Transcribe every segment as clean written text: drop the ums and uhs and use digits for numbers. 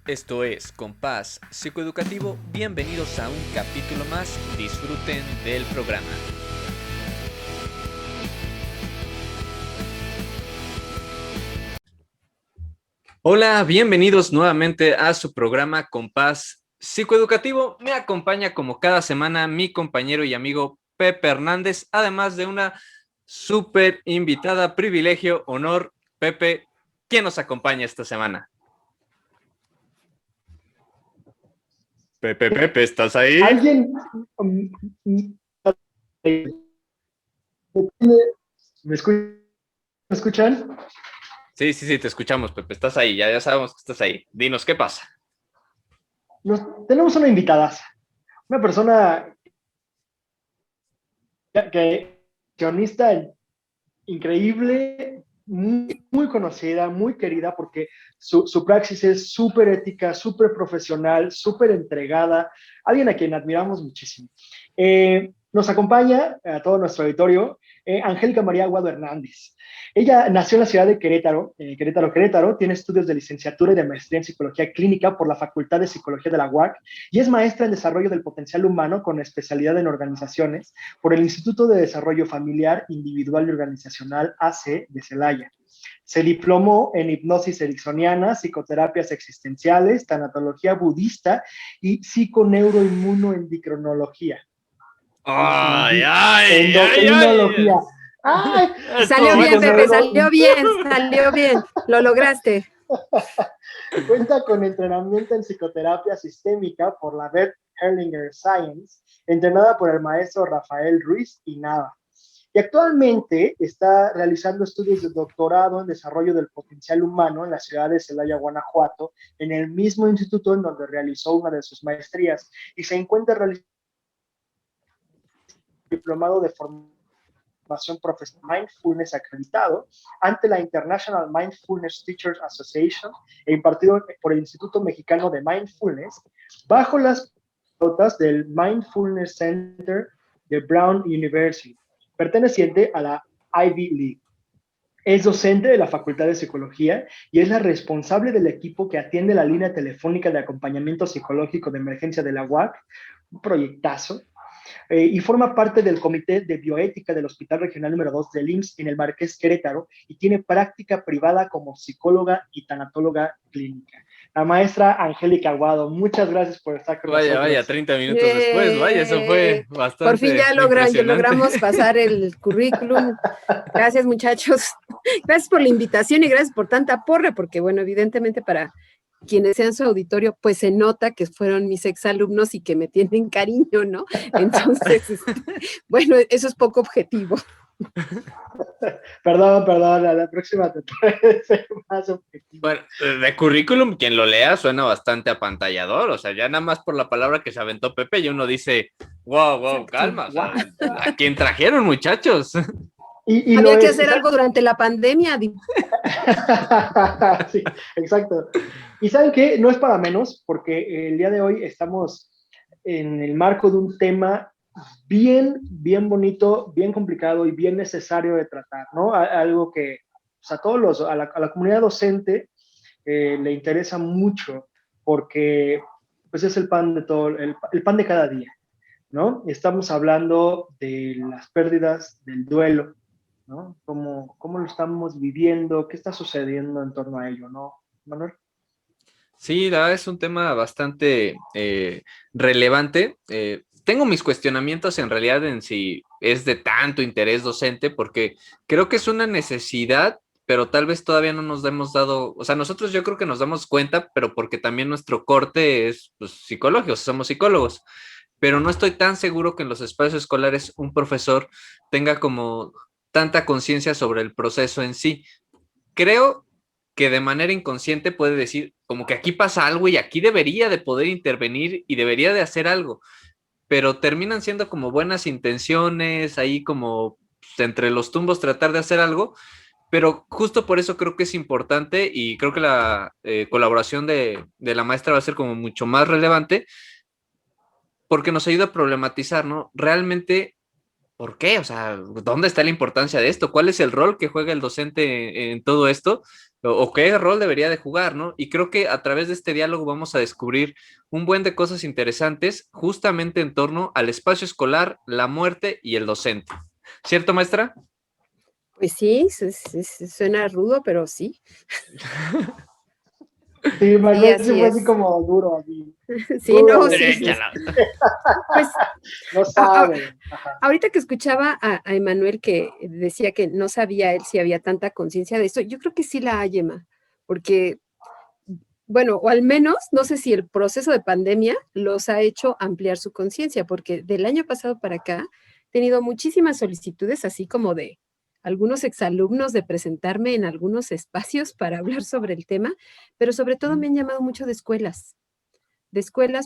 Esto es Compás Psicoeducativo. Bienvenidos a un capítulo más. Disfruten del programa. Hola, bienvenidos nuevamente a su programa Compás Psicoeducativo. Me acompaña como cada semana mi compañero y amigo Pepe Hernández, además de una súper invitada, privilegio, honor. Pepe, ¿quién nos acompaña esta semana? Pepe, ¿estás ahí? ¿Alguien me escuchan? Sí, te escuchamos, Pepe. Estás ahí, ya sabemos que estás ahí. Dinos, ¿qué pasa? Tenemos una invitada, una persona que accionista increíble, muy conocida, muy querida, porque su praxis es súper ética, súper profesional, súper entregada, alguien a quien admiramos muchísimo. Nos acompaña a todo nuestro auditorio Angélica María Aguado Hernández. Ella nació en la ciudad de Querétaro, Querétaro, tiene estudios de licenciatura y de maestría en psicología clínica por la Facultad de Psicología de la UAC y es maestra en desarrollo del potencial humano con especialidad en organizaciones por el Instituto de Desarrollo Familiar, Individual y Organizacional AC de Celaya. Se diplomó en hipnosis ericksoniana, psicoterapias existenciales, tanatología budista y psiconeuroinmunoendocrinología. ¡Ay, ay, ay, Endocrinología. ay! ¡Ay! Estuvo Salió bien, bueno. Pepe, salió bien, lo lograste. Cuenta con entrenamiento en psicoterapia sistémica por la Beth Hellinger Science, entrenada por el maestro Rafael Ruiz y Nava. Y actualmente está realizando estudios de doctorado en desarrollo del potencial humano en la ciudad de Celaya, Guanajuato, en el mismo instituto en donde realizó una de sus maestrías y se encuentra realizando un diplomado de formación profesional Mindfulness acreditado ante la International Mindfulness Teachers Association e impartido por el Instituto Mexicano de Mindfulness bajo las notas del Mindfulness Center de Brown University, perteneciente a la Ivy League. Es docente de la Facultad de Psicología y es la responsable del equipo que atiende la línea telefónica de acompañamiento psicológico de emergencia de la UAC, un proyectazo, y forma parte del Comité de Bioética del Hospital Regional número 2 del IMSS en el Marqués Querétaro y tiene práctica privada como psicóloga y tanatóloga clínica. La maestra Angélica Aguado, muchas gracias por estar con Vaya, nosotros. 30 minutos después, vaya, eso fue Por fin bastante ya impresionante. logramos pasar el currículum. Gracias, muchachos. Gracias por la invitación y gracias por tanta porra, porque bueno, evidentemente para quienes sean su auditorio, pues se nota que fueron mis exalumnos y que me tienen cariño, ¿no? Entonces, bueno, eso es poco objetivo. Perdón, a la próxima te puede ser más objetivo. Bueno, de currículum, quien lo lea suena bastante apantallador, o sea, ya nada más por la palabra que se aventó Pepe y uno dice, wow, calma, o sea, ¿a quién trajeron, muchachos? Y lo Había que es. hacer algo durante la pandemia. Sí, exacto. Y saben qué, no es para menos, porque el día de hoy estamos en el marco de un tema bien bonito, bien complicado y bien necesario de tratar, ¿no? Algo que pues, a la comunidad docente le interesa mucho, porque pues es el pan de todo, el pan de cada día, ¿no? Estamos hablando de las pérdidas, del duelo, ¿no? ¿Cómo lo estamos viviendo? ¿Qué está sucediendo en torno a ello, no, Manuel? Sí, la verdad es un tema bastante relevante. Tengo mis cuestionamientos en realidad en si es de tanto interés docente, porque creo que es una necesidad, pero tal vez todavía no nos hemos dado, o sea, nosotros yo creo que nos damos cuenta, pero porque también nuestro corte es pues, psicológico, somos psicólogos, pero no estoy tan seguro que en los espacios escolares un profesor tenga como tanta conciencia sobre el proceso en sí. Creo que de manera inconsciente puede decir como que aquí pasa algo y aquí debería de poder intervenir y debería de hacer algo, pero terminan siendo como buenas intenciones, ahí como pues, entre los tumbos tratar de hacer algo, pero justo por eso creo que es importante y creo que la colaboración de la maestra va a ser como mucho más relevante porque nos ayuda a problematizar, ¿no? Realmente, ¿por qué? O sea, ¿dónde está la importancia de esto? ¿Cuál es el rol que juega el docente en todo esto? o qué rol debería de jugar, ¿no? Y creo que a través de este diálogo vamos a descubrir un buen de cosas interesantes justamente en torno al espacio escolar, la muerte y el docente. ¿Cierto, maestra? Pues sí, suena rudo, pero sí. Sí, Sí, sí así fue así es. como duro, así. Sí, Duro no, de, sí. Pues no sabe. Ajá. ahorita que escuchaba a Emanuel que decía que no sabía él si había tanta conciencia de esto, yo creo que sí la hay, Emma, porque, bueno, o al menos, no sé si el proceso de pandemia los ha hecho ampliar su conciencia, porque del año pasado para acá he tenido muchísimas solicitudes, así como de algunos exalumnos de presentarme en algunos espacios para hablar sobre el tema, pero sobre todo me han llamado mucho de escuelas,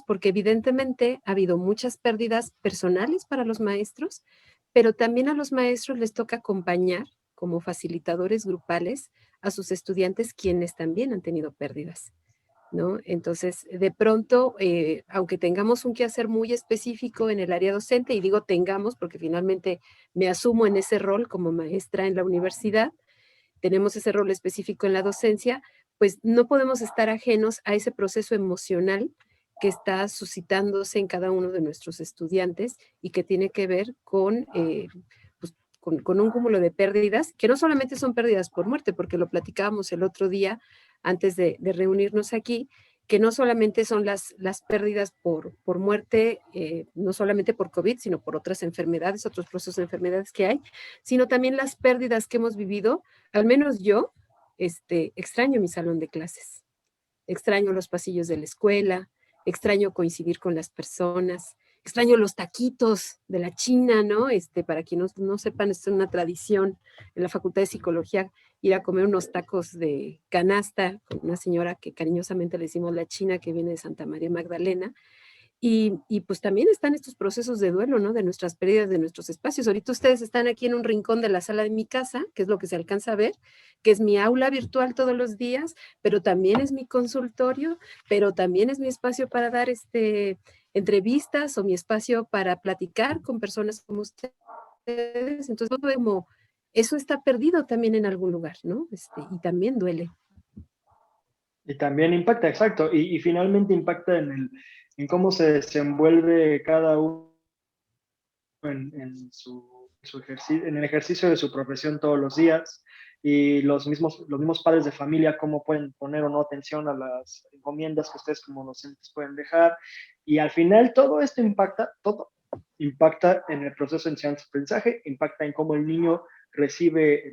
porque evidentemente ha habido muchas pérdidas personales para los maestros, pero también a los maestros les toca acompañar como facilitadores grupales a sus estudiantes quienes también han tenido pérdidas, ¿no? Entonces, de pronto, aunque tengamos un quehacer muy específico en el área docente, y digo tengamos porque finalmente me asumo en ese rol como maestra en la universidad, tenemos ese rol específico en la docencia, pues no podemos estar ajenos a ese proceso emocional que está suscitándose en cada uno de nuestros estudiantes y que tiene que ver pues, con un cúmulo de pérdidas, que no solamente son pérdidas por muerte, porque lo platicábamos el otro día antes de reunirnos aquí, que no solamente son las pérdidas por muerte, no solamente por COVID, sino por otras enfermedades, otros procesos de enfermedades que hay, sino también las pérdidas que hemos vivido, al menos yo, extraño mi salón de clases, extraño los pasillos de la escuela, extraño coincidir con las personas, extraño los taquitos de la China, ¿no? Para quienes no sepan, es una tradición en la Facultad de Psicología ir a comer unos tacos de canasta con una señora que cariñosamente le decimos la China, que viene de Santa María Magdalena, y pues también están estos procesos de duelo, ¿no? De nuestras pérdidas, de nuestros espacios. Ahorita ustedes están aquí en un rincón de la sala de mi casa, que es lo que se alcanza a ver, que es mi aula virtual todos los días, pero también es mi consultorio, pero también es mi espacio para dar entrevistas o mi espacio para platicar con personas como ustedes. Entonces, todo como, eso está perdido también en algún lugar, ¿no? Y también duele. Y también impacta, exacto. Y finalmente impacta en cómo se desenvuelve cada uno en el ejercicio de su profesión todos los días, y los mismos padres de familia, cómo pueden poner o no atención a las encomiendas que ustedes como docentes pueden dejar. Y al final todo esto impacta, todo impacta en el proceso de enseñanza-aprendizaje, impacta en cómo el niño recibe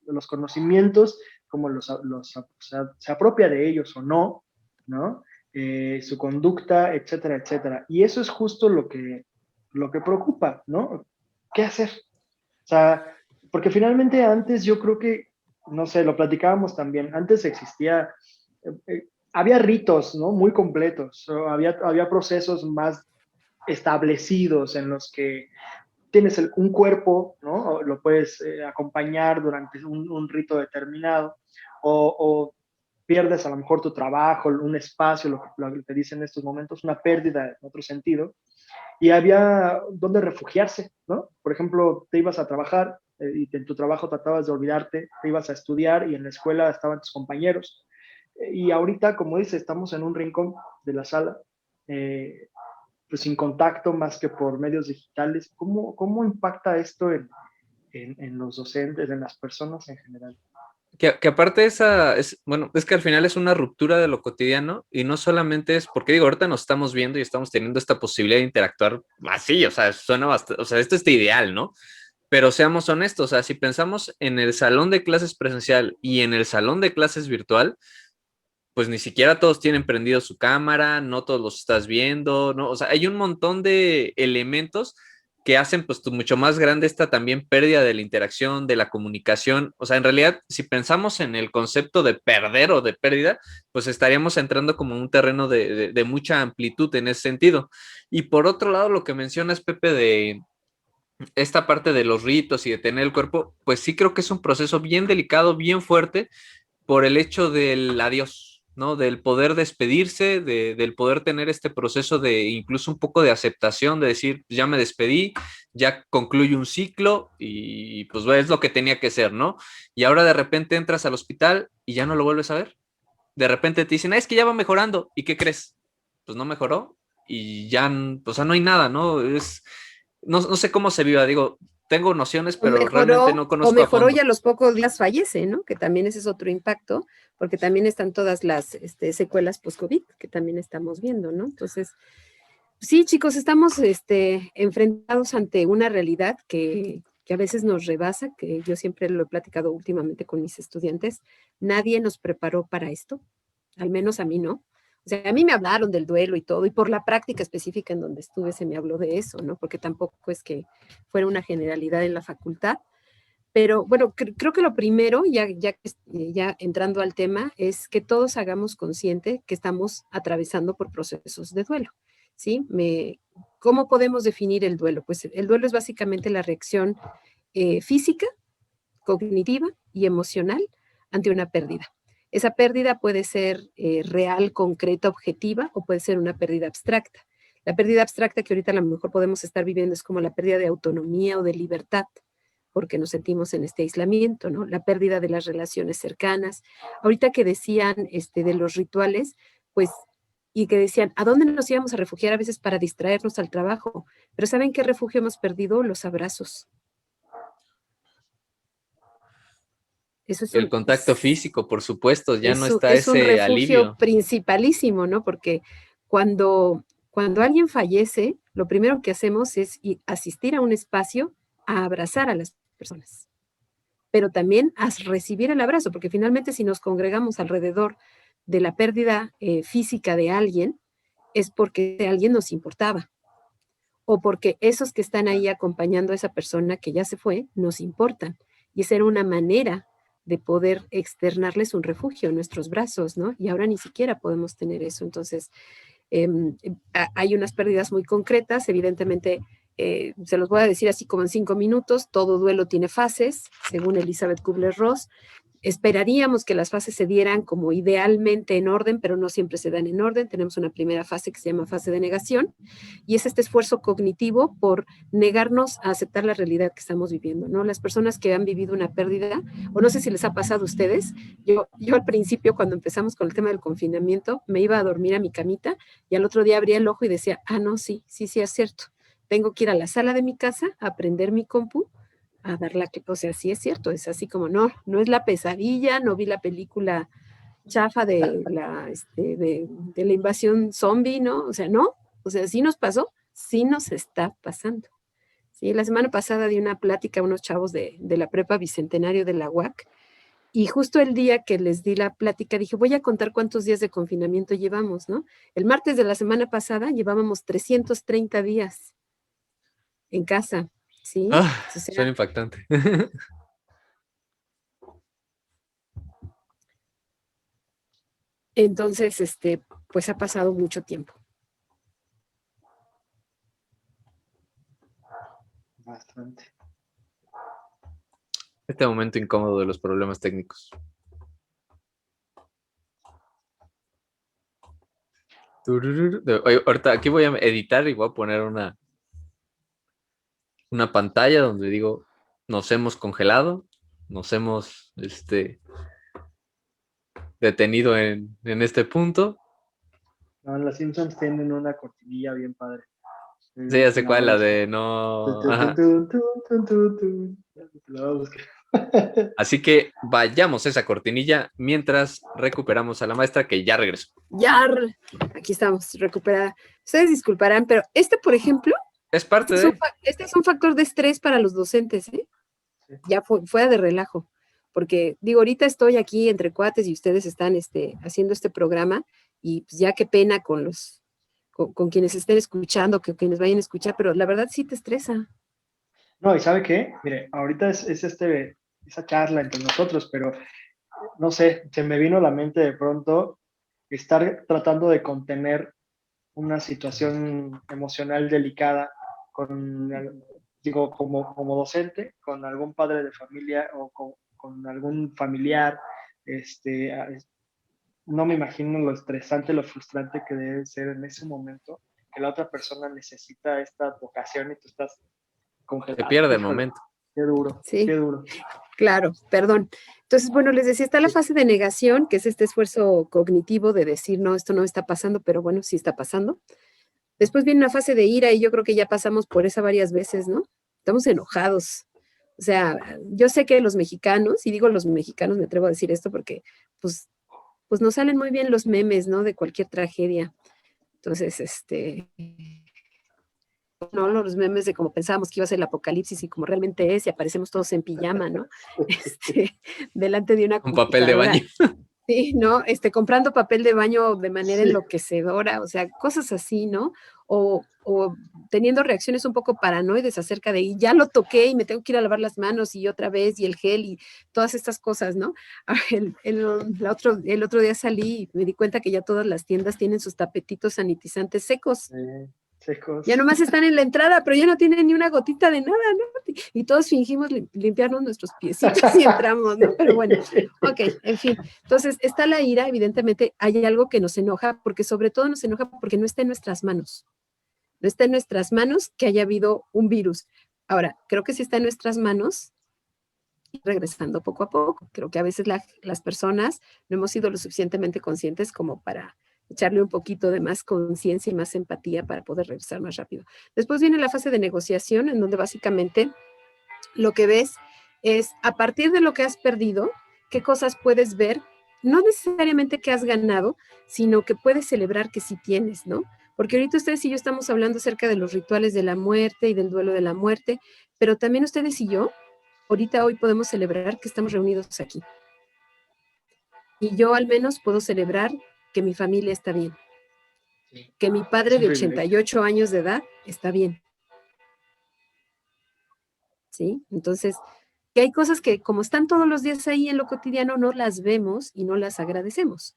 los conocimientos, cómo se apropia de ellos o no, ¿no? Su conducta, etcétera, etcétera. Y eso es justo lo que preocupa, ¿no? ¿Qué hacer? O sea, porque finalmente antes yo creo que, no sé, lo platicábamos también, antes existía, había ritos, ¿no? Muy completos, había procesos más establecidos en los que tienes un cuerpo, ¿no? Lo puedes acompañar durante un rito determinado, o pierdes a lo mejor tu trabajo, un espacio, lo que te dicen en estos momentos, una pérdida en otro sentido, y había donde refugiarse, ¿no? Por ejemplo, te ibas a trabajar y en tu trabajo tratabas de olvidarte, te ibas a estudiar y en la escuela estaban tus compañeros. Y ahorita, como dice, estamos en un rincón de la sala, eh, pues sin contacto más que por medios digitales. ¿Cómo impacta esto en los docentes, en las personas en general? Que aparte bueno, es que al final es una ruptura de lo cotidiano y no solamente es, porque digo, ahorita nos estamos viendo y estamos teniendo esta posibilidad de interactuar así, o sea, suena bastante, o sea, esto está ideal, ¿no? Pero seamos honestos, o sea, si pensamos en el salón de clases presencial y en el salón de clases virtual, pues ni siquiera todos tienen prendido su cámara, no todos los estás viendo, ¿no? O sea, hay un montón de elementos que hacen pues mucho más grande esta también pérdida de la interacción, de la comunicación. O sea, en realidad, si pensamos en el concepto de perder o de pérdida, pues estaríamos entrando como un terreno de mucha amplitud en ese sentido. Y por otro lado, lo que mencionas, Pepe, de esta parte de los ritos y de tener el cuerpo, pues sí creo que es un proceso bien delicado, bien fuerte por el hecho del adiós. ¿no? Del poder despedirse, del poder tener este proceso de incluso un poco de aceptación, de decir, ya me despedí, ya concluye un ciclo y pues es lo que tenía que ser, ¿no? Y ahora de repente entras al hospital y ya no lo vuelves a ver. De repente te dicen, es que ya va mejorando. ¿Y qué crees? Pues no mejoró y ya, o sea, no hay nada, ¿no? No sé cómo se viva, digo, tengo nociones, pero realmente no O conozco a mejoró y fondo. a los pocos días fallece, ¿no? Que también ese es otro impacto, porque también están todas las secuelas post-COVID que también estamos viendo, ¿no? Entonces, sí, chicos, estamos enfrentados ante una realidad que a veces nos rebasa, que yo siempre lo he platicado últimamente con mis estudiantes. Nadie nos preparó para esto, al menos a mí no. O sea, a mí me hablaron del duelo y todo, y por la práctica específica en donde estuve se me habló de eso, ¿no? Porque tampoco es que fuera una generalidad en la facultad. Pero bueno, creo que lo primero, ya entrando al tema, es que todos hagamos consciente que estamos atravesando por procesos de duelo, ¿sí? ¿Cómo podemos definir el duelo? Pues el duelo es básicamente la reacción física, cognitiva y emocional ante una pérdida. Esa pérdida puede ser real, concreta, objetiva, o puede ser una pérdida abstracta. La pérdida abstracta que ahorita a lo mejor podemos estar viviendo es como la pérdida de autonomía o de libertad, porque nos sentimos en este aislamiento, ¿no? La pérdida de las relaciones cercanas. Ahorita que decían de los rituales, pues, y que decían, ¿a dónde nos íbamos a refugiar a veces para distraernos al trabajo? Pero ¿saben qué refugio hemos perdido? Los abrazos. Eso El contacto físico, por supuesto, ya no está es un ese refugio alivio. principalísimo, ¿no? Porque cuando alguien fallece, lo primero que hacemos es asistir a un espacio a abrazar a las personas, pero también a recibir el abrazo, porque finalmente si nos congregamos alrededor de la pérdida física de alguien, es porque alguien nos importaba o porque esos que están ahí acompañando a esa persona que ya se fue nos importan. Y esa era una manera de poder externarles un refugio en nuestros brazos, ¿no? Y ahora ni siquiera podemos tener eso. Entonces, hay unas pérdidas muy concretas, evidentemente, se los voy a decir así como en 5 minutos, todo duelo tiene fases, según Elizabeth Kubler-Ross. Esperaríamos que las fases se dieran como idealmente en orden, pero no siempre se dan en orden. Tenemos una primera fase que se llama fase de negación, y es este esfuerzo cognitivo por negarnos a aceptar la realidad que estamos viviendo, ¿no? Las personas que han vivido una pérdida, o no sé si les ha pasado a ustedes, yo al principio, cuando empezamos con el tema del confinamiento, me iba a dormir a mi camita y al otro día abría el ojo y decía, no, sí, es cierto. Tengo que ir a la sala de mi casa a prender mi compu a dar o sea, sí es cierto, es así como, no es la pesadilla, no vi la película chafa de la invasión zombie, ¿no? O sea, no, o sea, sí nos pasó, sí nos está pasando. Sí, la semana pasada di una plática a unos chavos de la prepa Bicentenario de la UAC, y justo el día que les di la plática dije, voy a contar cuántos días de confinamiento llevamos, ¿no? El martes de la semana pasada llevábamos 330 días en casa, ¿sí? O Suena sea, impactante. entonces, pues ha pasado mucho tiempo. Bastante. Este momento incómodo de los problemas técnicos. Oye, ahorita aquí voy a editar y voy a poner una pantalla donde digo, nos hemos congelado, nos hemos detenido en este punto. No, los Simpsons tienen una cortinilla bien padre. Sí, ya sé La cuál, voy a la buscar. de no. Tun, tun, Ajá. tun, tun, tun, tun, tun. La voy a buscar. Así que vayamos a esa cortinilla mientras recuperamos a la maestra que ya regresó. Ya, aquí estamos, recuperada. Ustedes disculparán, pero por ejemplo, Es parte de. este es un factor de estrés para los docentes, ¿eh? Sí. Ya fuera de relajo, porque digo, ahorita estoy aquí entre cuates y ustedes están haciendo este programa, y pues ya qué pena con quienes estén escuchando, que quienes vayan a escuchar, pero la verdad sí te estresa. No, ¿y sabe qué? Mire, ahorita es esa charla entre nosotros, pero no sé, se me vino a la mente de pronto estar tratando de contener una situación emocional delicada con, digo, como docente, con algún padre de familia o con algún familiar, no me imagino lo estresante, lo frustrante que debe ser en ese momento, que la otra persona necesita esta vocación y tú estás Se congelado. pierde el Híjole, momento. qué duro, Sí. qué duro. Claro, perdón. Entonces, bueno, les decía, está la fase de negación, que es este esfuerzo cognitivo de decir, no, esto no está pasando, pero bueno, sí está pasando. Después viene una fase de ira y yo creo que ya pasamos por esa varias veces, ¿no? Estamos enojados. O sea, yo sé que los mexicanos, y digo los mexicanos, me atrevo a decir esto porque, pues, pues nos salen muy bien los memes, ¿no? De cualquier tragedia. Entonces, ¿no? Los memes de cómo pensábamos que iba a ser el apocalipsis y como realmente es, y aparecemos todos en pijama, ¿no? Delante de una Un papel de baño. Sí, ¿no? Comprando papel de baño de manera enloquecedora, o sea, cosas así, ¿no? O teniendo reacciones un poco paranoides acerca de, y ya lo toqué y me tengo que ir a lavar las manos y otra vez, y el gel y todas estas cosas, ¿no? El otro día salí y me di cuenta que ya todas las tiendas tienen sus tapetitos sanitizantes secos. Secos. Ya nomás están en la entrada, pero ya no tienen ni una gotita de nada, ¿no? Y todos fingimos limpiarnos nuestros piecitos y entramos, ¿no? Pero bueno, ok, en fin. Entonces, está la ira, evidentemente hay algo que nos enoja, porque sobre todo nos enoja porque no está en nuestras manos. No está en nuestras manos que haya habido un virus. Ahora, creo que sí está en nuestras manos, regresando poco a poco. Creo que a veces las personas no hemos sido lo suficientemente conscientes como para echarle un poquito de más conciencia y más empatía para poder regresar más rápido. Después viene la fase de negociación, en donde básicamente lo que ves es, a partir de lo que has perdido, qué cosas puedes ver, no necesariamente que has ganado, sino que puedes celebrar que sí tienes, ¿no? Porque ahorita ustedes y yo estamos hablando acerca de los rituales de la muerte y del duelo de la muerte, pero también ustedes y yo, ahorita hoy podemos celebrar que estamos reunidos aquí. Y yo al menos puedo celebrar que mi familia está bien, que mi padre de 88 años de edad está bien. ¿Sí? Entonces, que hay cosas que como están todos los días ahí en lo cotidiano, no las vemos y no las agradecemos.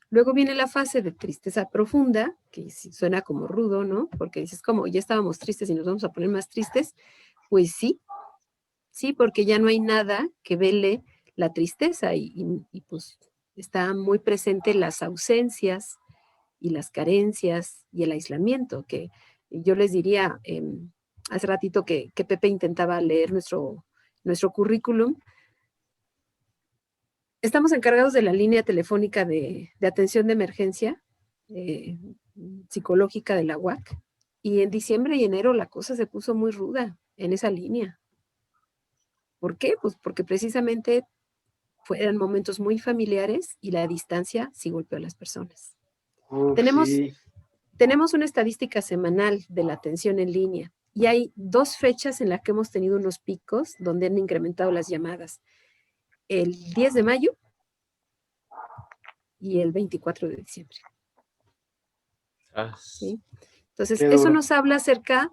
Luego viene la fase de tristeza profunda, que suena como rudo, ¿no? Porque dices, como ya estábamos tristes y nos vamos a poner más tristes. Pues sí, porque ya no hay nada que vele la tristeza y pues está muy presente las ausencias y las carencias y el aislamiento, que yo les diría, hace ratito que Pepe intentaba leer nuestro currículum. Estamos encargados de la línea telefónica de atención de emergencia psicológica de la UAC, y en diciembre y enero la cosa se puso muy ruda en esa línea. ¿Por qué? Pues porque precisamente fueron momentos muy familiares y la distancia sí golpeó a las personas. Tenemos una estadística semanal de la atención en línea y hay 2 fechas en las que hemos tenido unos picos donde han incrementado las llamadas. El 10 de mayo y el 24 de diciembre. ¿Sí? Entonces, eso nos habla acerca,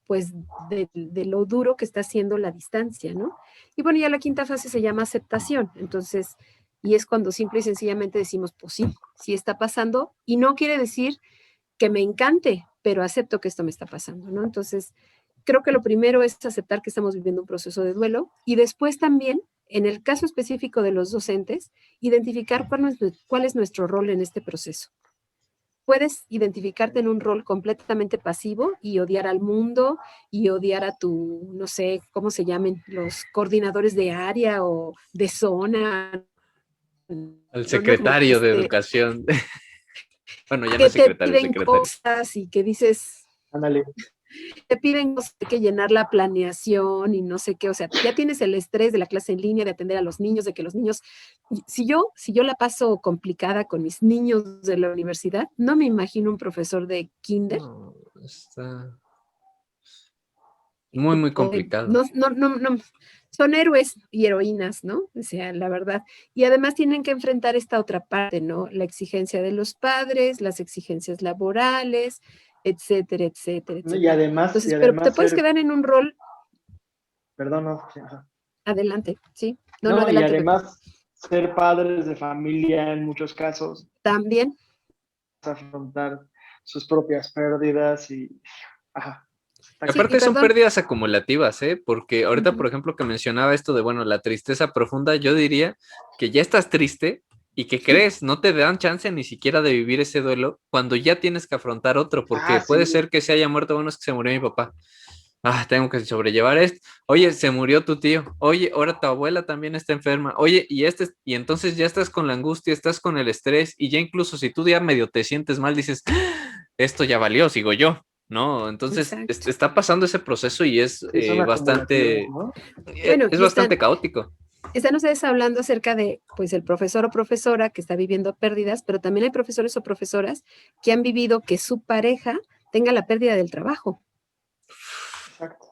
pues, de lo duro que está haciendo la distancia, ¿no? Y bueno, ya la quinta fase se llama aceptación. Entonces, y es cuando simple y sencillamente decimos, pues sí está pasando, y no quiere decir que me encante, pero acepto que esto me está pasando, ¿no? Entonces, creo que lo primero es aceptar que estamos viviendo un proceso de duelo y después también, en el caso específico de los docentes, identificar cuál es nuestro rol en este proceso. Puedes identificarte en un rol completamente pasivo y odiar al mundo y odiar a tu, no sé, ¿cómo se llamen? Los coordinadores de área o de zona. El secretario de educación. Bueno, ya no es secretario, te piden cosas y que dices, ándale, te piden que llenar la planeación y no sé qué, o sea, ya tienes el estrés de la clase en línea, de atender a los niños, de que los niños, si yo la paso complicada con mis niños de la universidad, no me imagino un profesor de kinder. No, está muy, muy complicado. No, son héroes y heroínas, ¿no? O sea, la verdad. Y además tienen que enfrentar esta otra parte, ¿no? La exigencia de los padres, las exigencias laborales, etcétera, etcétera, etcétera. Y además, entonces, pero te puedes quedar en un rol. Perdón, no. Adelante, sí. No, adelante, y además ser padres de familia en muchos casos. También. Afrontar sus propias pérdidas y... Ajá. Y aparte son pérdidas acumulativas, ¿eh? Porque ahorita, por ejemplo, que mencionaba esto de, bueno, la tristeza profunda, yo diría que ya estás triste ¿Y qué crees? No te dan chance ni siquiera de vivir ese duelo cuando ya tienes que afrontar otro, porque puede Sí. ser que se haya muerto, bueno, es que se murió mi papá. Ah, tengo que sobrellevar esto. Oye, se murió tu tío. Oye, ahora tu abuela también está enferma. Oye, y entonces ya estás con la angustia, estás con el estrés, y ya incluso si tú ya medio te sientes mal, dices, "Ah, esto ya valió, sigo yo, ¿no? Entonces Exacto. está pasando ese proceso y es Sí, son acumulativos, bastante, ¿no? Bueno, es y bastante caótico. están ustedes hablando acerca de, pues, el profesor o profesora que está viviendo pérdidas, pero también hay profesores o profesoras que han vivido que su pareja tenga la pérdida del trabajo. Exacto,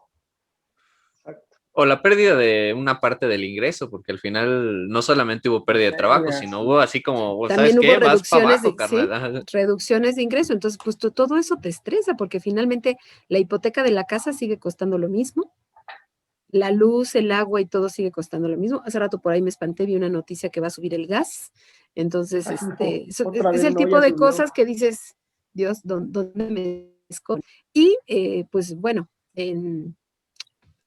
exacto. O la pérdida de una parte del ingreso, porque al final no solamente hubo pérdida de trabajo, Pérdidas, sino sí. hubo así como, ¿sabes También hubo qué? Vas para reducciones abajo, de, carnal. sí, Ajá. reducciones de ingreso. Entonces, pues todo eso te estresa porque finalmente la hipoteca de la casa sigue costando lo mismo, la luz, el agua y todo sigue costando lo mismo. Hace rato por ahí me espanté, vi una noticia que va a subir el gas. Entonces, Ay, no, es, otra es vez el no, tipo ya de subió. cosas que dices, Dios, ¿dónde me escondo? Y pues bueno,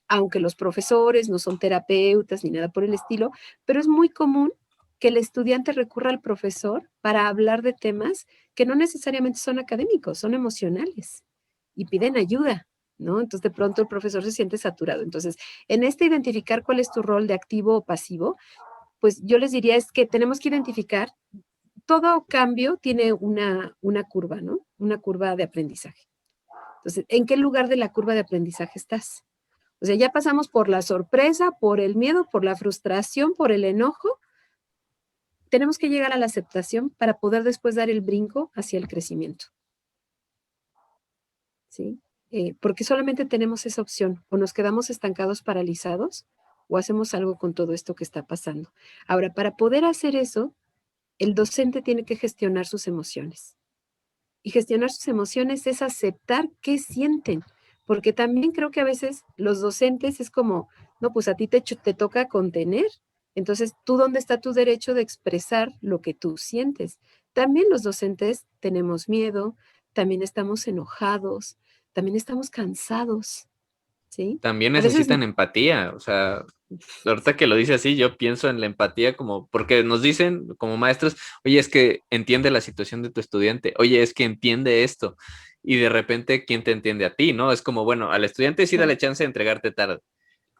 aunque los profesores no son terapeutas ni nada por el estilo, pero es muy común que el estudiante recurra al profesor para hablar de temas que no necesariamente son académicos, son emocionales y piden ayuda, ¿no? Entonces de pronto el profesor se siente saturado. Entonces, en este identificar cuál es tu rol de activo o pasivo, pues yo les diría es que tenemos que identificar, todo cambio tiene una curva, ¿no? Una curva de aprendizaje. Entonces, ¿en qué lugar de la curva de aprendizaje estás? O sea, ya pasamos por la sorpresa, por el miedo, por la frustración, por el enojo. Tenemos que llegar a la aceptación para poder después dar el brinco hacia el crecimiento. ¿Sí? Porque solamente tenemos esa opción, o nos quedamos estancados, paralizados, o hacemos algo con todo esto que está pasando. Ahora, para poder hacer eso, el docente tiene que gestionar sus emociones. Y gestionar sus emociones es aceptar qué sienten, porque también creo que a veces los docentes es como, no, pues a ti te toca contener, entonces tú dónde está tu derecho de expresar lo que tú sientes. También los docentes tenemos miedo, también estamos enojados, también estamos cansados, ¿sí? También A veces, necesitan empatía, o sea, ahorita que lo dice así, yo pienso en la empatía como, porque nos dicen como maestros, oye, es que entiende la situación de tu estudiante, oye, es que entiende esto, y de repente, ¿quién te entiende a ti, no? Es como, bueno, al estudiante sí dale chance de entregarte tarde,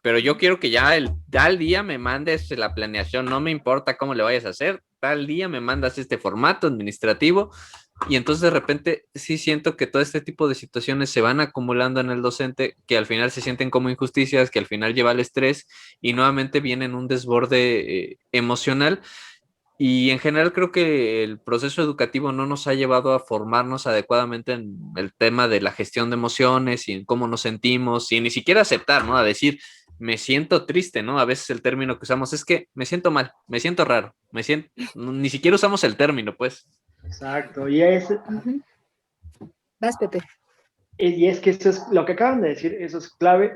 pero yo quiero que ya el tal día me mandes la planeación, no me importa cómo le vayas a hacer, tal día me mandas este formato administrativo, y entonces de repente sí siento que todo este tipo de situaciones se van acumulando en el docente, que al final se sienten como injusticias, que al final lleva al estrés y nuevamente viene en un desborde emocional. Y en general creo que el proceso educativo no nos ha llevado a formarnos adecuadamente en el tema de la gestión de emociones y en cómo nos sentimos y ni siquiera aceptar, ¿no? A decir, me siento triste, ¿no? A veces el término que usamos es que me siento mal, me siento raro, me siento, ni siquiera usamos el término, pues. Exacto. uh-huh. Vas, Pepe. Y es que eso es lo que acaban de decir, eso es clave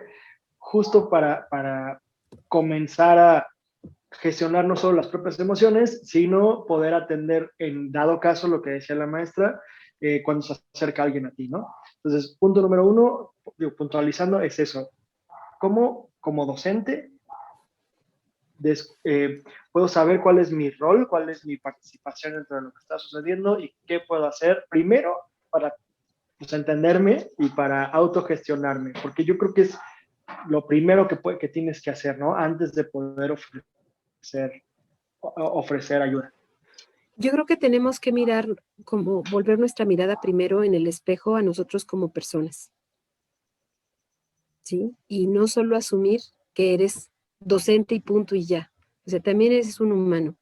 justo para comenzar a gestionar no solo las propias emociones, sino poder atender en dado caso lo que decía la maestra, cuando se acerca alguien a ti, ¿no? Entonces, punto número uno, digo, puntualizando, es eso. ¿Cómo, como docente, puedo saber cuál es mi rol, cuál es mi participación dentro de lo que está sucediendo y qué puedo hacer primero para pues, entenderme y para autogestionarme? Porque yo creo que es lo primero que tienes que hacer, ¿no? Antes de poder ofrecer ayuda. Yo creo que tenemos que mirar, como volver nuestra mirada primero en el espejo a nosotros como personas, ¿sí? Y no solo asumir que eres docente y punto y ya. O sea, también eres un humano.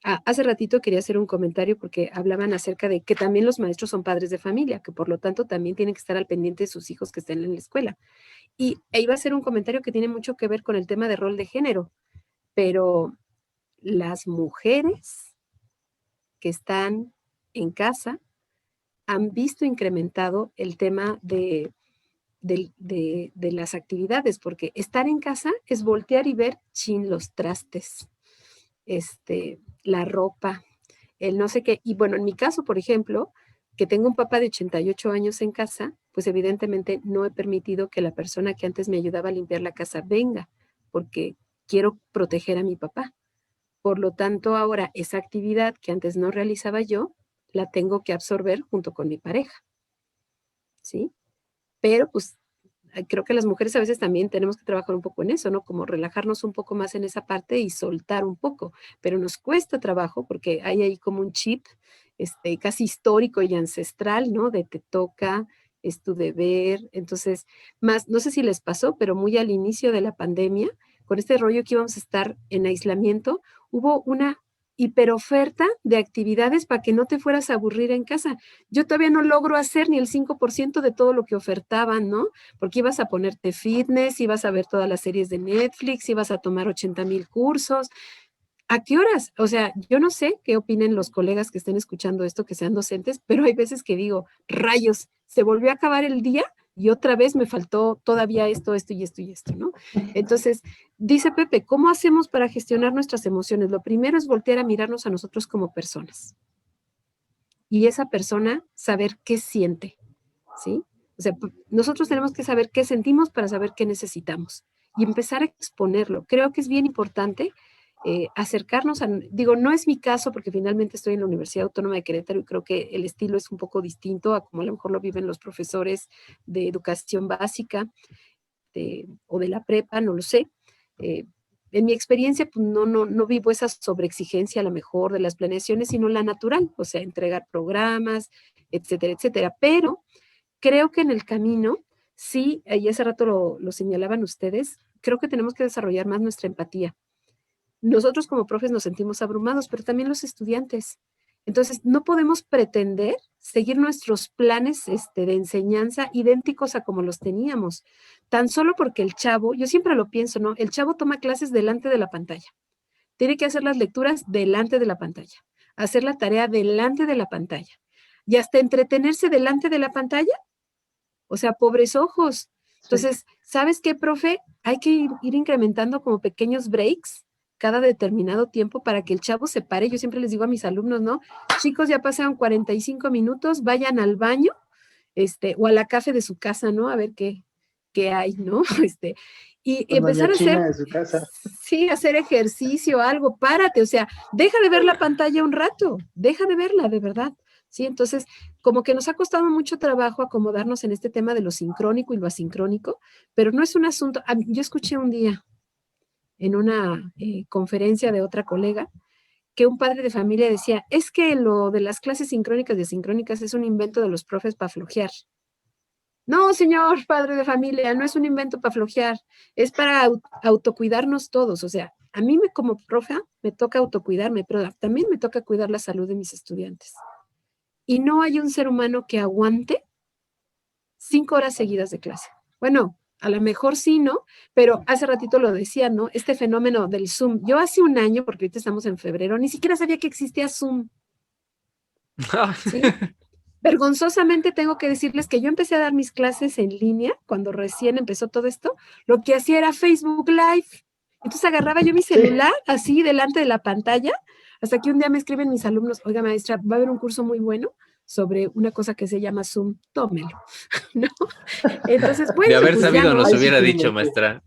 Hace ratito quería hacer un comentario porque hablaban acerca de que también los maestros son padres de familia, que por lo tanto también tienen que estar al pendiente de sus hijos que estén en la escuela. Y iba a ser un comentario que tiene mucho que ver con el tema de rol de género, pero las mujeres que están en casa han visto incrementado el tema de las actividades, porque estar en casa es voltear y ver, chin, los trastes, la ropa, el no sé qué. Y bueno, en mi caso, por ejemplo, que tengo un papá de 88 años en casa, pues evidentemente no he permitido que la persona que antes me ayudaba a limpiar la casa venga, porque quiero proteger a mi papá. Por lo tanto, ahora esa actividad que antes no realizaba yo, la tengo que absorber junto con mi pareja, ¿sí? Pero pues creo que las mujeres a veces también tenemos que trabajar un poco en eso, ¿no? Como relajarnos un poco más en esa parte y soltar un poco, pero nos cuesta trabajo porque hay ahí como un chip casi histórico y ancestral, ¿no? De te toca, es tu deber. Entonces, más, no sé si les pasó, pero muy al inicio de la pandemia, con este rollo que íbamos a estar en aislamiento, hubo una hiperoferta de actividades para que no te fueras a aburrir en casa. Yo todavía no logro hacer ni el 5% de todo lo que ofertaban, ¿no? Porque ibas a ponerte fitness, ibas a ver todas las series de Netflix, ibas a tomar 80,000 cursos. ¿A qué horas? O sea, yo no sé qué opinen los colegas que estén escuchando esto, que sean docentes, pero hay veces que digo, rayos, se volvió a acabar el día y otra vez me faltó todavía esto, esto y esto y esto, ¿no? Entonces, dice Pepe, ¿cómo hacemos para gestionar nuestras emociones? Lo primero es voltear a mirarnos a nosotros como personas y esa persona saber qué siente, ¿sí? O sea, nosotros tenemos que saber qué sentimos para saber qué necesitamos y empezar a exponerlo. Creo que es bien importante acercarnos a, digo, no es mi caso porque finalmente estoy en la Universidad Autónoma de Querétaro y creo que el estilo es un poco distinto a como a lo mejor lo viven los profesores de educación básica o de la prepa, no lo sé. En mi experiencia, pues no vivo esa sobreexigencia a lo mejor de las planeaciones, sino la natural, o sea, entregar programas, etcétera, etcétera. Pero creo que en el camino, sí, y hace rato lo señalaban ustedes, creo que tenemos que desarrollar más nuestra empatía. Nosotros como profes nos sentimos abrumados, pero también los estudiantes. Entonces, no podemos pretender seguir nuestros planes de enseñanza idénticos a como los teníamos, tan solo porque el chavo, yo siempre lo pienso, ¿no? El chavo toma clases delante de la pantalla, tiene que hacer las lecturas delante de la pantalla, hacer la tarea delante de la pantalla y hasta entretenerse delante de la pantalla. O sea, pobres ojos. Sí. Entonces, ¿sabes qué, profe? Hay que ir incrementando como pequeños breaks cada determinado tiempo para que el chavo se pare. Yo siempre les digo a mis alumnos, ¿no? Chicos, ya pasaron 45 minutos, vayan al baño, o a la café de su casa, ¿no? A ver qué hay, ¿no? Y Con empezar doña a China hacer, de su casa. sí, hacer ejercicio, algo, párate, o sea, deja de ver la pantalla un rato, deja de verla, de verdad. Sí, entonces, como que nos ha costado mucho trabajo acomodarnos en este tema de lo sincrónico y lo asincrónico, pero no es un asunto. Yo escuché un día en una conferencia de otra colega que un padre de familia decía, es que lo de las clases sincrónicas y asincrónicas es un invento de los profes para flojear. No, señor padre de familia, no es un invento para flojear, es para autocuidarnos todos. O sea, a mí como profe me toca autocuidarme, pero también me toca cuidar la salud de mis estudiantes. Y no hay un ser humano que aguante 5 horas seguidas de clase. Bueno, a lo mejor sí, ¿no? Pero hace ratito lo decía, ¿no? Este fenómeno del Zoom. Yo hace un año, porque ahorita estamos en febrero, ni siquiera sabía que existía Zoom, ¿sí? Vergonzosamente tengo que decirles que yo empecé a dar mis clases en línea cuando recién empezó todo esto. Lo que hacía era Facebook Live. Entonces agarraba yo mi Sí. celular así delante de la pantalla, hasta que un día me escriben mis alumnos, oiga maestra, va a haber un curso muy bueno sobre una cosa que se llama Zoom, tómelo, ¿no? Entonces, De bueno, haber pues ya sabido, no, nos Ahí sí hubiera tú dicho, inventes. maestra.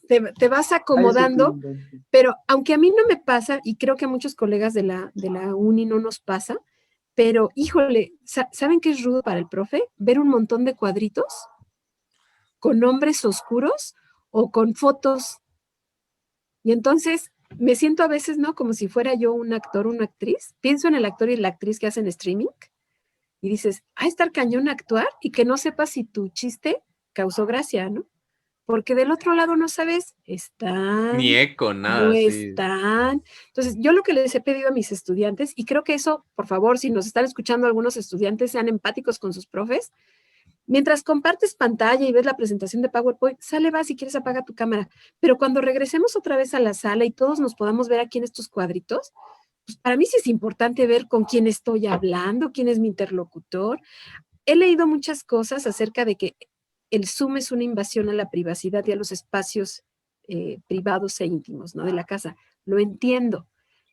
te vas Ahí sí tú acomodando, inventes. pero aunque a mí no me pasa, y creo que a muchos colegas de la uni no nos pasa, pero híjole, ¿saben qué es rudo para el profe? Ver un montón de cuadritos con nombres oscuros o con fotos. Y entonces me siento a veces, ¿no? Como si fuera yo un actor, una actriz. Pienso en el actor y la actriz que hacen streaming y dices, estar cañón actuar y que no sepas si tu chiste causó gracia, ¿no? Porque del otro lado no sabes, Ni están, eco, no nada, sí. están. Entonces, yo lo que les he pedido a mis estudiantes, y creo que eso, por favor, si nos están escuchando algunos estudiantes, sean empáticos con sus profes. Mientras compartes pantalla y ves la presentación de PowerPoint, sale, va, si quieres apaga tu cámara. Pero cuando regresemos otra vez a la sala y todos nos podamos ver aquí en estos cuadritos, pues para mí sí es importante ver con quién estoy hablando, quién es mi interlocutor. He leído muchas cosas acerca de que el Zoom es una invasión a la privacidad y a los espacios privados e íntimos, ¿no? De la casa. Lo entiendo.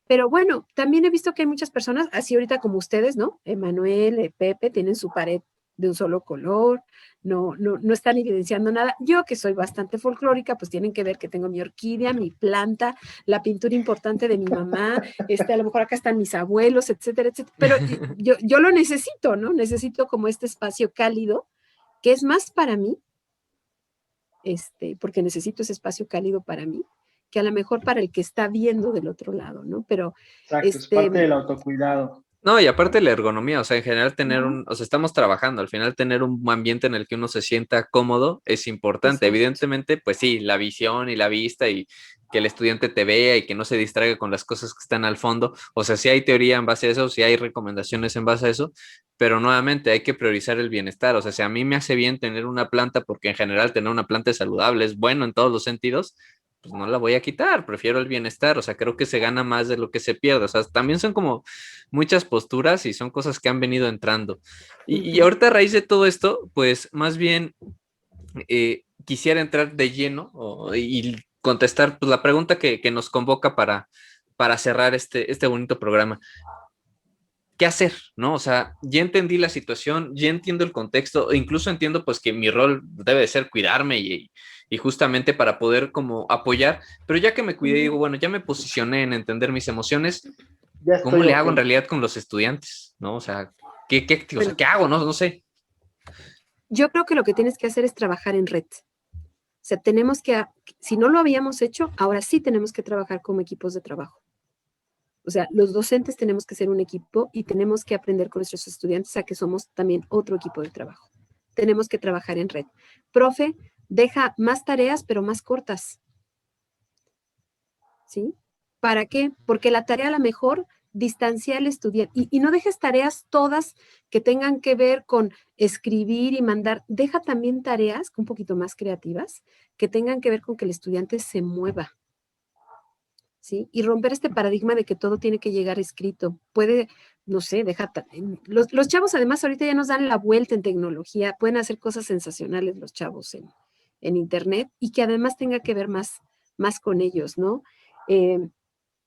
Pero bueno, también he visto que hay muchas personas, así ahorita como ustedes, ¿no? Emanuel, Pepe, tienen su pared de un solo color, no están evidenciando nada. Yo, que soy bastante folclórica, pues tienen que ver que tengo mi orquídea, mi planta, la pintura importante de mi mamá, a lo mejor acá están mis abuelos, etcétera, etcétera. Pero yo lo necesito, ¿no? Necesito como este espacio cálido, que es más para mí, porque necesito ese espacio cálido para mí, que a lo mejor para el que está viendo del otro lado, ¿no? Pero, Exacto, es parte del autocuidado. No, y aparte la ergonomía, o sea, en general tener Ujú. o sea, estamos trabajando, al final tener un ambiente en el que uno se sienta cómodo es importante. Exacto. Evidentemente, pues sí, la visión y la vista y que el estudiante te vea y que no se distraiga con las cosas que están al fondo. O sea, sí hay teoría en base a eso, sí hay recomendaciones en base a eso, pero nuevamente hay que priorizar el bienestar. O sea, si a mí me hace bien tener una planta, porque en general tener una planta es saludable, es bueno en todos los sentidos, pues no la voy a quitar, prefiero el bienestar. O sea, creo que se gana más de lo que se pierde. O sea, también son como muchas posturas y son cosas que han venido entrando. Y ahorita a raíz de todo esto, pues más bien quisiera entrar de lleno y contestar pues, la pregunta que nos convoca para cerrar este bonito programa. ¿Qué hacer? ¿No? O sea, ya entendí la situación, ya entiendo el contexto, e incluso entiendo pues que mi rol debe de ser cuidarme y justamente para poder como apoyar, pero ya que me cuidé, digo, bueno, ya me posicioné en entender mis emociones, Ya ¿cómo estoy le ok. hago en realidad con los estudiantes? ¿No? O sea, o sea, Bueno, ¿qué hago? No, no sé. yo creo que lo que tienes que hacer es trabajar en red. O sea, si no lo habíamos hecho, ahora sí tenemos que trabajar como equipos de trabajo. O sea, los docentes tenemos que ser un equipo y tenemos que aprender con nuestros estudiantes a que somos también otro equipo de trabajo. Tenemos que trabajar en red. Profe, deja más tareas, pero más cortas. ¿Sí? ¿Para qué? Porque la tarea a lo mejor distancia al estudiante y no dejes tareas todas que tengan que ver con escribir y mandar. Deja también tareas un poquito más creativas que tengan que ver con que el estudiante se mueva. ¿Sí? Y romper este paradigma de que todo tiene que llegar escrito. Puede, no sé, los chavos además ahorita ya nos dan la vuelta en tecnología, pueden hacer cosas sensacionales los chavos en internet y que además tenga que ver más con ellos, ¿no?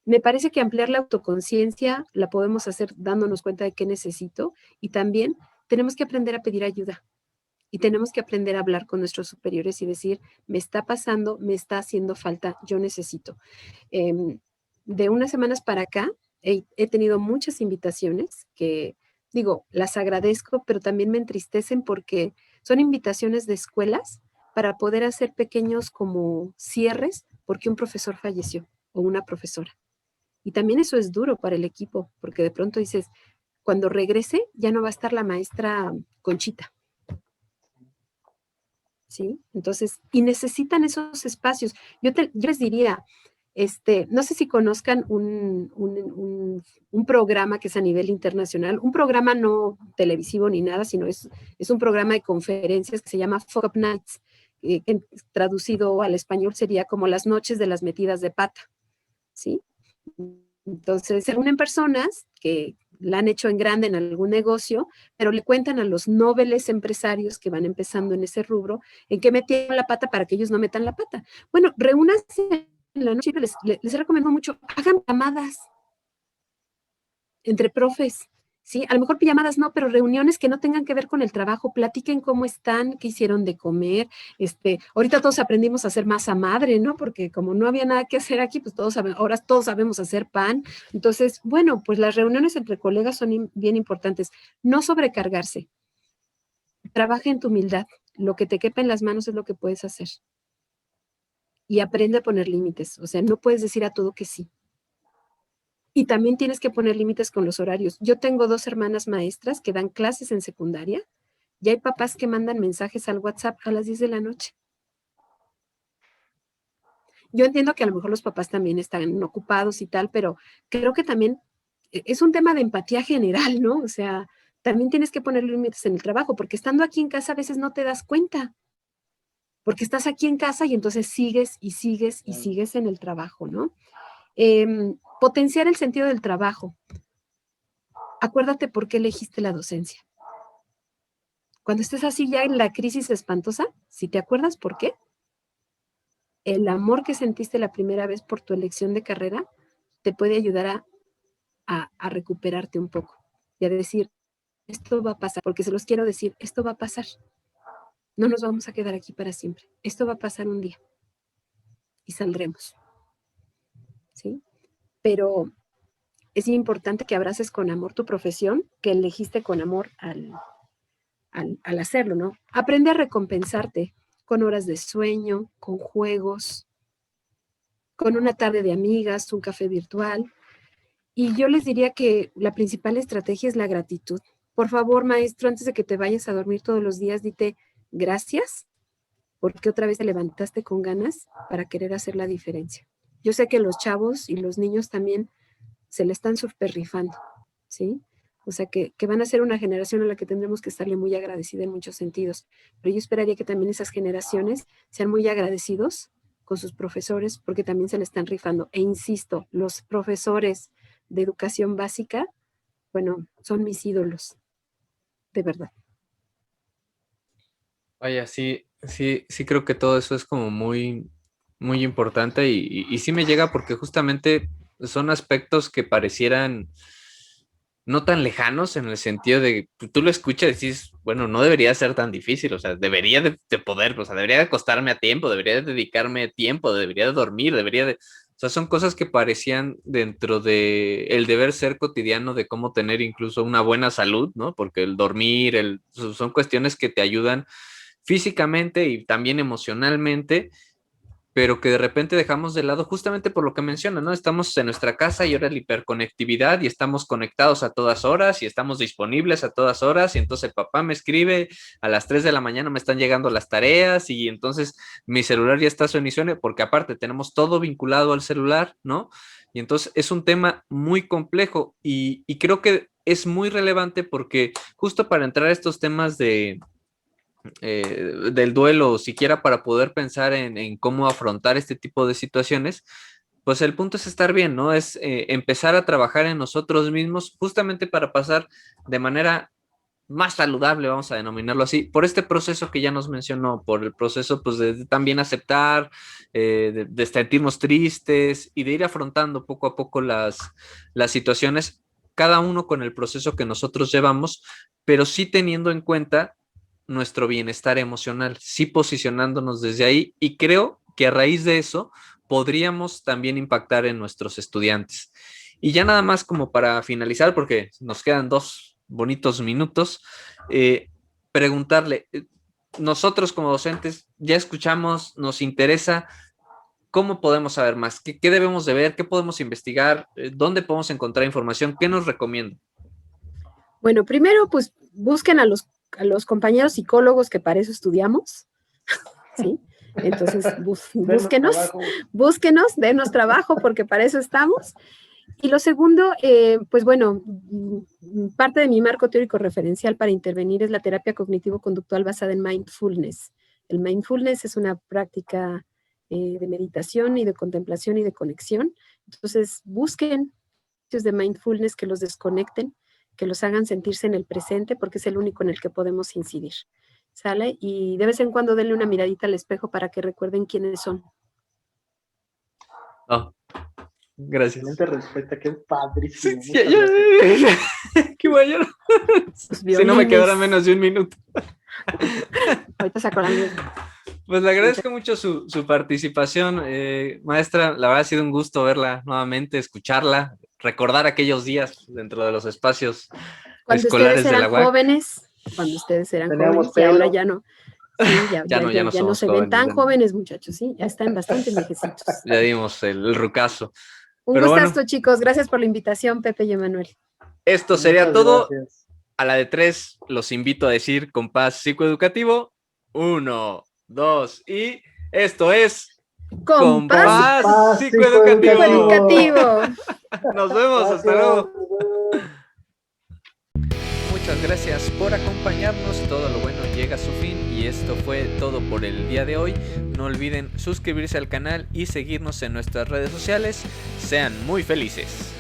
Me parece que ampliar la autoconciencia la podemos hacer dándonos cuenta de qué necesito y también tenemos que aprender a pedir ayuda. Y tenemos que aprender a hablar con nuestros superiores y decir, me está pasando, me está haciendo falta, yo necesito. De unas semanas para acá he tenido muchas invitaciones que, digo, las agradezco, pero también me entristecen porque son invitaciones de escuelas para poder hacer pequeños como cierres porque un profesor falleció o una profesora. Y también eso es duro para el equipo, porque de pronto dices, cuando regrese ya no va a estar la maestra Conchita. ¿Sí? Entonces, y necesitan esos espacios. Yo les diría, no sé si conozcan un programa que es a nivel internacional, un programa no televisivo ni nada, sino es un programa de conferencias que se llama Fuck Up Nights, que traducido al español sería como las noches de las metidas de pata, ¿sí? Entonces, se reúnen personas que la han hecho en grande en algún negocio, pero le cuentan a los nobles empresarios que van empezando en ese rubro en qué metieron la pata para que ellos no metan la pata. Bueno, reúnanse en la noche, les recomiendo mucho, hagan llamadas entre profes, ¿sí? A lo mejor pijamadas no, pero reuniones que no tengan que ver con el trabajo, platiquen cómo están, qué hicieron de comer, ahorita todos aprendimos a hacer masa madre, ¿no? Porque como no había nada que hacer aquí, pues ahora todos sabemos hacer pan. Entonces, bueno, pues las reuniones entre colegas son bien importantes. No sobrecargarse. Trabaja en tu humildad. Lo que te quepa en las manos es lo que puedes hacer. Y aprende a poner límites. O sea, no puedes decir a todo que sí. Y también tienes que poner límites con los horarios. Yo tengo 2 hermanas maestras que dan clases en secundaria y hay papás que mandan mensajes al WhatsApp a las 10 de la noche. Yo entiendo que a lo mejor los papás también están ocupados y tal, pero creo que también es un tema de empatía general, ¿no? O sea, también tienes que poner límites en el trabajo, porque estando aquí en casa a veces no te das cuenta, porque estás aquí en casa y entonces sigues y sigues y sigues en el trabajo, ¿no? Potenciar el sentido del trabajo. Acuérdate por qué elegiste la docencia. Cuando estés así ya en la crisis espantosa, si te acuerdas por qué, el amor que sentiste la primera vez por tu elección de carrera te puede ayudar a recuperarte un poco y a decir, esto va a pasar, porque se los quiero decir, esto va a pasar. No nos vamos a quedar aquí para siempre. Esto va a pasar un día y saldremos, ¿sí? Pero es importante que abraces con amor tu profesión, que elegiste con amor al hacerlo, ¿no? Aprende a recompensarte con horas de sueño, con juegos, con una tarde de amigas, un café virtual. Y yo les diría que la principal estrategia es la gratitud. Por favor, maestro, antes de que te vayas a dormir todos los días, dite gracias, porque otra vez te levantaste con ganas para querer hacer la diferencia. Yo sé que los chavos y los niños también se le están súper rifando, ¿sí? O sea, que van a ser una generación a la que tendremos que estarle muy agradecida en muchos sentidos. Pero yo esperaría que también esas generaciones sean muy agradecidos con sus profesores, porque también se le están rifando. E insisto, los profesores de educación básica, bueno, son mis ídolos, de verdad. Vaya, sí creo que todo eso es como muy, muy importante y sí me llega porque justamente son aspectos que parecieran no tan lejanos en el sentido de, tú lo escuchas y dices, bueno, no debería ser tan difícil, o sea, debería de poder, o sea, debería de acostarme a tiempo, debería de dedicarme tiempo, debería de dormir, o sea, son cosas que parecían dentro de el deber ser cotidiano de cómo tener incluso una buena salud, ¿no? Porque el dormir, son cuestiones que te ayudan físicamente y también emocionalmente, pero que de repente dejamos de lado justamente por lo que menciona, ¿no? Estamos en nuestra casa y ahora la hiperconectividad y estamos conectados a todas horas y estamos disponibles a todas horas y entonces el papá me escribe a las 3 de la mañana, me están llegando las tareas y entonces mi celular ya está suene y suene porque aparte tenemos todo vinculado al celular, ¿no? Y entonces es un tema muy complejo y creo que es muy relevante porque justo para entrar a estos temas del duelo, siquiera para poder pensar en cómo afrontar este tipo de situaciones, pues el punto es estar bien, ¿no? Es empezar a trabajar en nosotros mismos justamente para pasar de manera más saludable, vamos a denominarlo así, por este proceso que ya nos mencionó, por el proceso pues de también aceptar, de sentirnos tristes y de ir afrontando poco a poco las situaciones, cada uno con el proceso que nosotros llevamos, pero sí teniendo en cuenta nuestro bienestar emocional, sí posicionándonos desde ahí y creo que a raíz de eso podríamos también impactar en nuestros estudiantes. Y ya nada más como para finalizar, porque nos quedan 2 bonitos minutos, preguntarle, nosotros como docentes ya escuchamos, nos interesa, ¿cómo podemos saber más? ¿Qué debemos de ver? ¿Qué podemos investigar? ¿Dónde podemos encontrar información? ¿Qué nos recomiendan? Bueno, primero, pues busquen a los compañeros psicólogos que para eso estudiamos, ¿sí? Entonces, búsquenos, denos trabajo porque para eso estamos. Y lo segundo, pues bueno, parte de mi marco teórico referencial para intervenir es la terapia cognitivo-conductual basada en mindfulness. El mindfulness es una práctica de meditación y de contemplación y de conexión. Entonces, busquen de mindfulness que los desconecten, que los hagan sentirse en el presente, porque es el único en el que podemos incidir, ¿sale? Y de vez en cuando denle una miradita al espejo para que recuerden quiénes son. Oh, gracias. Excelente respuesta, qué padrísimo. Sí, qué bueno. Si no me quedara menos de 1 minuto. Ahorita se acuerdan. Pues le agradezco mucho su participación, maestra. La verdad ha sido un gusto verla nuevamente, escucharla, recordar aquellos días dentro de los espacios escolares de la UAC. Cuando ustedes eran jóvenes, y ahora ya no. Sí, ya no se ven tan jóvenes, muchachos, sí, ya están bastante envejecitos. Ya dimos el rucazo. Un gustazo, chicos. Gracias por la invitación, Pepe y Emanuel. Esto sería todo. Gracias. A la de 3 los invito a decir compás psicoeducativo. 1, 2 y esto es compás psicoeducativo. Nos vemos, hasta luego. Muchas gracias por acompañarnos, todo lo bueno llega a su fin y esto fue todo por el día de hoy. No olviden suscribirse al canal y seguirnos en nuestras redes sociales. Sean muy felices.